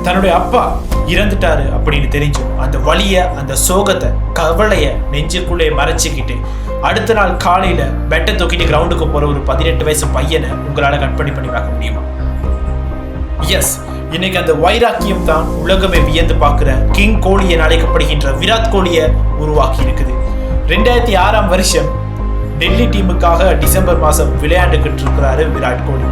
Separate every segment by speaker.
Speaker 1: தன்னுடைய அப்பா இறந்துட்டாரு அப்படின்னு தெரிஞ்சும் அந்த வலிய, அந்த சோகத்தை, கவலைய நெஞ்சுக்குள்ளே மறைச்சிக்கிட்டு அடுத்த நாள் காலையில பெட்டை தூக்கிட்டு கிரவுண்டுக்கு போற ஒரு 18 வயசு பையனை உங்களால கற்பனை பண்ணி பார்க்க முடியுமா? எஸ், இன்னைக்கு அந்த வைராக்கியம் தான் உலகமே வியந்து பார்க்கிற கிங் கோலி என அழைக்கப்படுகின்ற விராட் கோலியை உருவாக்கி இருக்குது. 2006ஆம் வருஷம் டெல்லி டீமுக்காக டிசம்பர் மாதம் விளையாண்டுக்கிட்டு இருக்கிறாரு விராட் கோலி.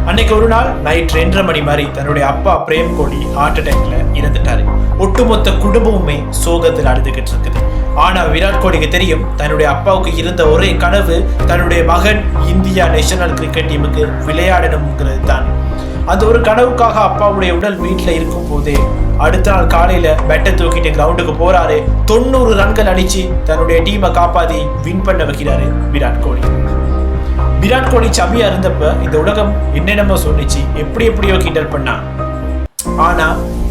Speaker 1: அன்னைக்கு ஒரு நாள் நைட் 2:30 மணி மாதிரி தன்னுடைய அப்பா பிரேம் கோலி ஹார்ட் அட்டாக்ல இறந்துட்டாரு. ஒட்டுமொத்த குடும்பமுமே சோகத்தில் அழுதுகிட்டு இருக்குது. ஆனா விராட் கோலிக்கு தெரியும், தன்னுடைய அப்பாவுக்கு இருந்த ஒரே கனவு தன்னுடைய மகன் இந்தியா நேஷனல் கிரிக்கெட் டீமுக்கு விளையாடணுங்கிறது தான். அந்த ஒரு கனவுக்காக அப்பாவுடைய உடல் வீட்டில் இருக்கும் போதே அடுத்த நாள் காலையில பெட்டை தூக்கிட்டு கிரவுண்டுக்கு போறாரு. 90 ரன்கள் அடிச்சு தன்னுடைய டீமை காப்பாத்தி வின் பண்ண வைக்கிறாரு விராட் கோலி. விராட் கோலி சபியா இருந்தப்ப இந்த உலகம் என்னென்னமோ சொன்னிச்சு, எப்படியோ கிண்டல் பண்ணா. ஆனா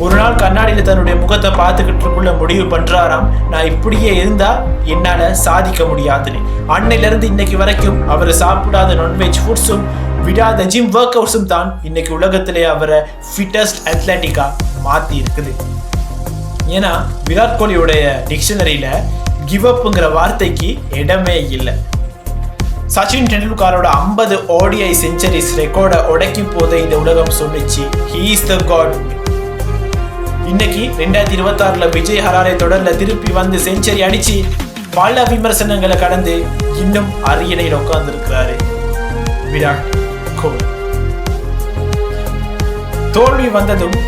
Speaker 1: ஒரு நாள் கண்ணாடியில தன்னுடைய முகத்தை பார்த்துக்கிட்டு முடிவு பண்றாராம், நான் இப்படியே இருந்தா என்னால சாதிக்க முடியாதுன்னு. அன்னையில இருந்து இன்னைக்கு வரைக்கும் அவர் சாப்பிடாத நான்வெஜ் ஃபுட்ஸும் விடாத ஜிம் ஒர்க் அவுட்ஸும் தான் இன்னைக்கு உலகத்திலே அவரை ஃபிட்டஸ்ட் அத்லட்டிக்கா மாத்தி இருக்குது. ஏன்னா விராட் கோலியோடைய டிக்ஷனரியில கிவ் அப்ங்கிற வார்த்தைக்கு இடமே இல்லை. சச்சின் டெண்டுல்கரோட 50 ODI செஞ்சுரிஸ் ரெக்கார்டை உடைக்கும் போதே இந்த உலகம் சொன்னிச்சு, he is the god. இன்னைக்கு 2026ல விஜய் ஹராரே தொடர்ல திருப்பி வந்து செஞ்சுரி அடிச்சு பல விமர்சனங்களை கடந்து இன்னும் அரியணையில் உட்கார்ந்து இருக்கிறாரு விராட் கோலி. தோல்வி வந்ததும்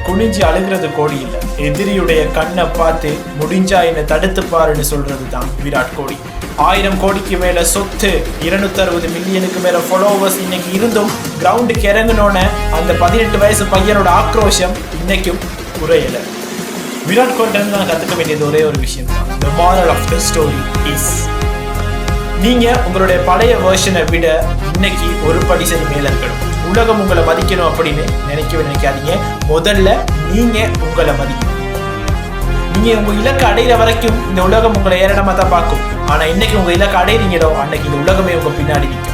Speaker 1: குனிஞ்சு அழுகிறது கோலி இல்லை, எதிரியுடைய கண்ணை பார்த்து முடிஞ்சா என்னை தடுத்து பாருன்னு சொல்றது தான் விராட் கோலி. 1000 கோடிக்கு மேல சொத்து, 260 மில்லியனுக்கு மேல ஃபாலோவர்ஸ் இன்னைக்கு இருந்தும் கிரவுண்டுக்கு இறங்கினோன்னு அந்த 18 வயசு பையனோட ஆக்ரோஷம் இன்னைக்கும் குறையல. விராட் கோலிட்ட நான் கத்துக்க வேண்டியது ஒரே ஒரு விஷயம் தான். The moral of the story is, நீங்க உங்களுடைய பழைய வெர்ஷனை விட இன்னைக்கு ஒரு படி சரி மேல இருக்கணும். உலகம் உங்களை மதிக்கணும் அப்படின்னு நினைக்காதீங்க. முதல்ல நீங்க உங்களை மதிக்கணும். நீங்க உங்க இலக்கை அடையிற வரைக்கும் இந்த உலகம் உங்களை ஏறனமா தான் பார்க்கும். ஆனா இன்னைக்கு உங்க இலக்கை அடையிறீங்களோ அன்னைக்கு இந்த உலகமே உங்க பின்னாடி நிற்கும்.